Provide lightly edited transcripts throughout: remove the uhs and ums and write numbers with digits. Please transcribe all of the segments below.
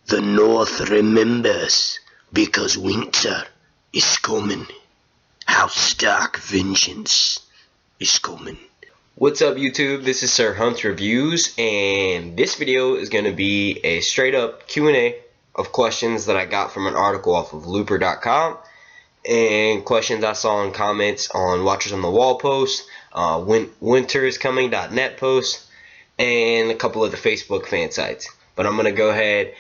The North remembers because winter is coming. How stark vengeance is coming. What's up, YouTube? This is Sir Hunt's Reviews, and this video is going to be a straight up Q&A of questions that I got from an article off of looper.com and questions I saw in comments on Watchers on the Wall post, winteriscoming.net post, and a couple of the Facebook fan sites. But I'm going to go ahead,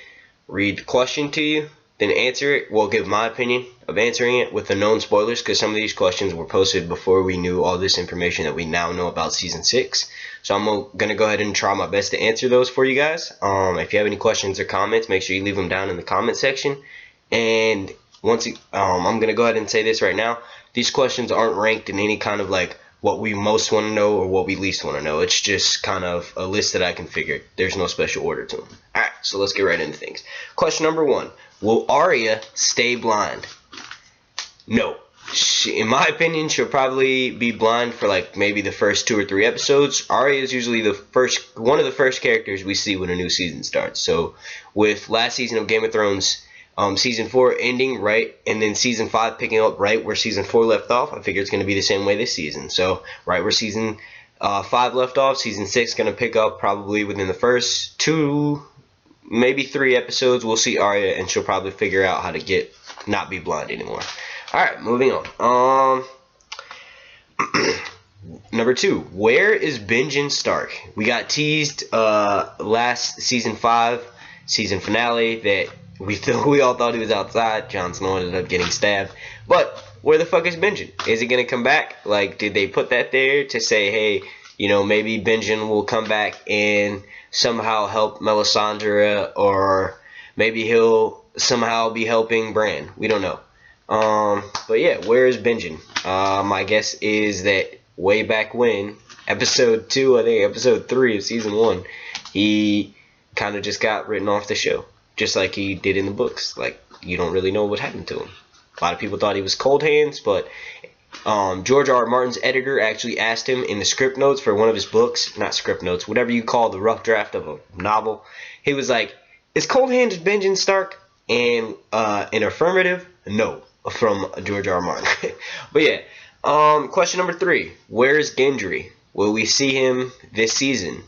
read the question to you, then answer it. We'll give my opinion of answering it with the known spoilers, because some of these questions were posted before we knew all this information that we now know about Season 6. So I'm going to go ahead and try my best to answer those for you guys. If you have any questions or comments, make sure you leave them down in the comment section. And I'm going to go ahead and say this right now. These questions aren't ranked in any kind of like what we most want to know or what we least want to know. It's just kind of a list that I can figure. There's no special order to them. Alright, so let's get right into things. Question number 1. Will Arya stay blind? No. In my opinion, she'll probably be blind for like maybe the first 2 or 3 episodes. Arya is usually one of the first characters we see when a new season starts. So with last season of Game of Thrones, Season 4 ending right, and then Season 5 picking up right where Season 4 left off, I figure it's going to be the same way this season. So right where Season 5 left off, Season 6 going to pick up probably within the first 2, maybe 3 episodes. We'll see Arya, and she'll probably figure out how to not be blind anymore. Alright, moving on. Number 2, where is Benjen Stark? We got teased last Season 5 season finale that we all thought he was outside. Jon Snow ended up getting stabbed. But where the fuck is Benjen? Is he gonna come back? Like, did they put that there to say, hey, you know, maybe Benjen will come back and somehow help Melisandre, or maybe he'll somehow be helping Bran? We don't know. But yeah, where is Benjen? My guess is that way back when, episode 2, I think episode 3 of season 1, he kind of just got written off the show, just like he did in the books. Like, you don't really know what happened to him. A lot of people thought he was cold hands, but George RR Martin's editor actually asked him in the script notes for one of his books, not script notes, whatever you call the rough draft of a novel. He was like, is cold-handed Benjen Stark? And an affirmative, no, from George R. Martin. But yeah, question number 3, where is Gendry? Will we see him this season?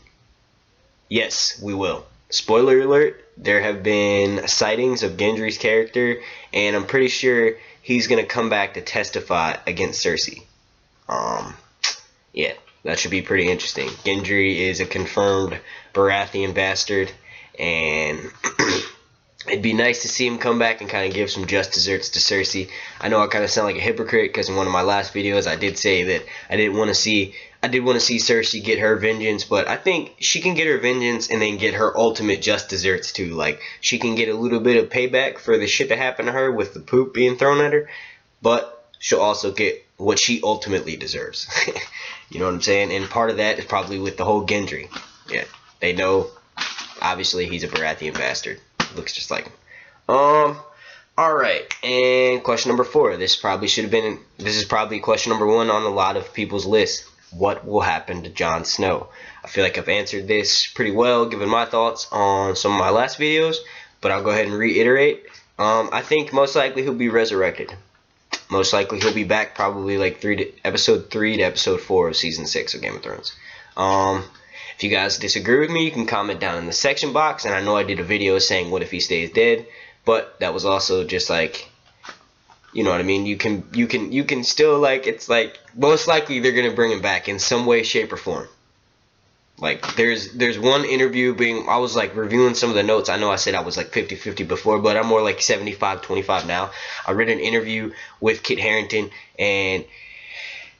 Yes, we will. Spoiler alert, there have been sightings of Gendry's character, and I'm pretty sure he's going to come back to testify against Cersei. Yeah, that should be pretty interesting. Gendry is a confirmed Baratheon bastard, and it'd be nice to see him come back and kind of give some just desserts to Cersei. I know I kind of sound like a hypocrite, because in one of my last videos I did say that I did want to see Cersei get her vengeance, but I think she can get her vengeance and then get her ultimate just desserts too. Like, she can get a little bit of payback for the shit that happened to her with the poop being thrown at her, but she'll also get what she ultimately deserves. You know what I'm saying? And part of that is probably with the whole Gendry. Yeah, they know, obviously, he's a Baratheon bastard. Looks just like him. Alright, and question number 4. This is probably question number 1 on a lot of people's list. What will happen to Jon Snow? I feel like I've answered this pretty well, given my thoughts on some of my last videos, but I'll go ahead and reiterate. I think most likely he'll be resurrected. Most likely he'll be back probably like episode 3 to episode 4 of season 6 of Game of Thrones. If you guys disagree with me, you can comment down in the section box. And I know I did a video saying what if he stays dead, but that was also just like, you know what I mean? You can still, like, it's like most likely they're gonna bring him back in some way, shape, or form. Like, there's one interview I was like reviewing some of the notes. I know I said I was like 50-50 before, but I'm more like 75-25 now. I read an interview with Kit Harington, and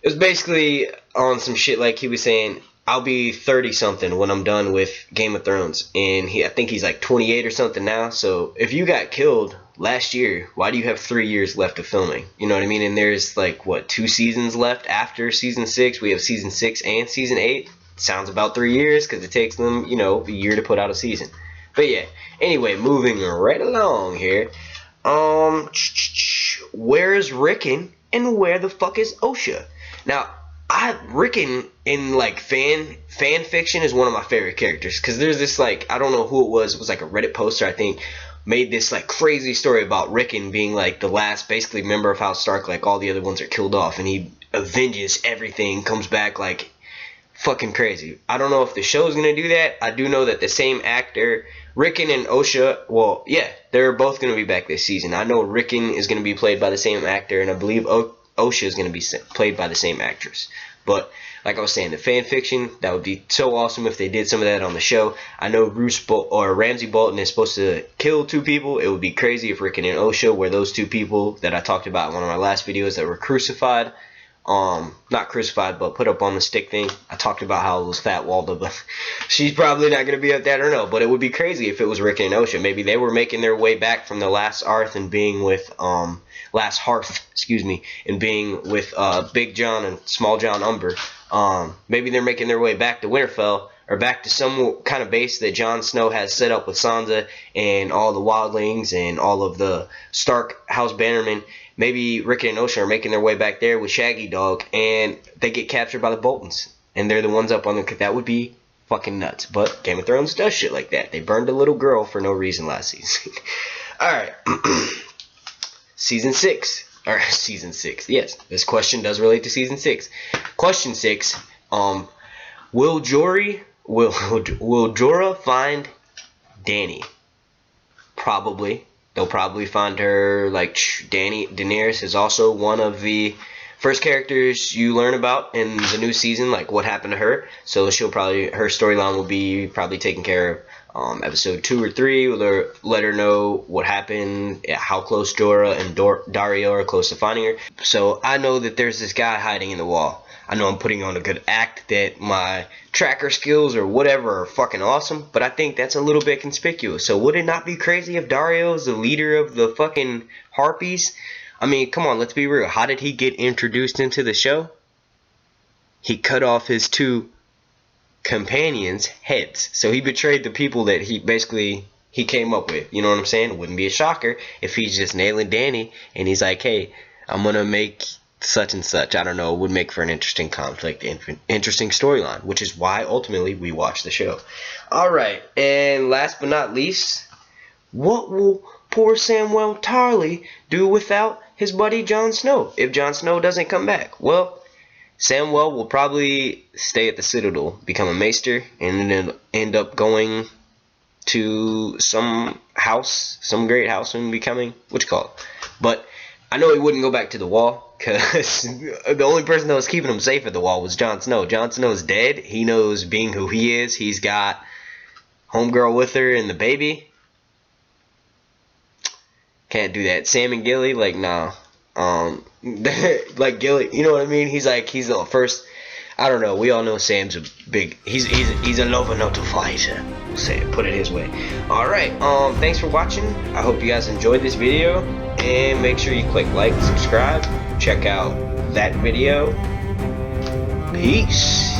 it was basically on some shit like he was saying, I'll be 30-something when I'm done with Game of Thrones, and I think he's like 28 or something now. So if you got killed last year, why do you have 3 years left of filming? You know what I mean? And there's like, what, 2 seasons left after season 6? We have season 6 and season 8. Sounds about 3 years, because it takes them, you know, a year to put out a season. But yeah, anyway, moving right along here. Where's Rickon, and where the fuck is Osha? Now, Rickon in like fan fiction is one of my favorite characters, because there's this, like, I don't know who it was like a Reddit poster, I think, made this like crazy story about Rickon being like the last basically member of House Stark, like all the other ones are killed off, and he avenges everything, comes back like fucking crazy. I don't know if the show's gonna do that. I do know that the same actor, Rickon and Osha, well, yeah, they're both gonna be back this season. I know Rickon is gonna be played by the same actor, and I believe Osha is gonna be played by the same actress. But like I was saying, the fan fiction, that would be so awesome if they did some of that on the show. I know Ramsay Bolton is supposed to kill 2 people. It would be crazy if Rickon and Osha were those 2 people that I talked about in one of my last videos that were crucified. Not crucified, but put up on the stick thing. I talked about how it was Fat Walda, but she's probably not going to be up that, or no. But it would be crazy if it was Rickon and Osha. Maybe they were making their way back from the last Hearth and being with, and being with, Big John and Small John Umber. Maybe they're making their way back to Winterfell, or back to some kind of base that Jon Snow has set up with Sansa and all the wildlings and all of the Stark House Bannermen. Maybe Rickon and Osha are making their way back there with Shaggy Dog, and they get captured by the Boltons, and they're the ones up on the... That would be fucking nuts. But Game of Thrones does shit like that. They burned a little girl for no reason last season. Alright. Season 6. Or Season 6. Yes, this question does relate to Season 6. Question 6. Will Jorah find Dany? Probably. They'll probably find her, like, Daenerys is also one of the first characters you learn about in the new season, like what happened to her. So her storyline will be probably taken care of episode 2 or 3. We'll let her know what happened, how close Jorah and Dario are close to finding her. So I know that there's this guy hiding in the wall. I know I'm putting on a good act, that my tracker skills or whatever are fucking awesome, but I think that's a little bit conspicuous. So would it not be crazy if Dario is the leader of the fucking Harpies? I mean, come on, let's be real. How did he get introduced into the show? He cut off his 2 companions' heads. So he betrayed the people that he came up with. You know what I'm saying? It wouldn't be a shocker if he's just nailing Dany and he's like, hey, I'm gonna make such and such. I don't know. It would make for an interesting conflict, interesting storyline, which is why ultimately we watch the show. Alright, and last but not least, what will poor Samwell Tarly do without his buddy Jon Snow if Jon Snow doesn't come back? Well, Samwell will probably stay at the Citadel, become a maester, and then end up going to some house, some great house, and becoming, but I know he wouldn't go back to the Wall, because the only person that was keeping him safe at the Wall was Jon Snow. Jon Snow's dead. He knows being who he is. He's got homegirl with her and the baby. Can't do that. Sam and Gilly, like, nah. Like Gilly, you know what I mean? He's the first... I don't know. We all know Sam's a big... He's a lover, not a fighter. Put it his way. Alright, thanks for watching. I hope you guys enjoyed this video. And make sure you click like, subscribe. Check out that video. Peace.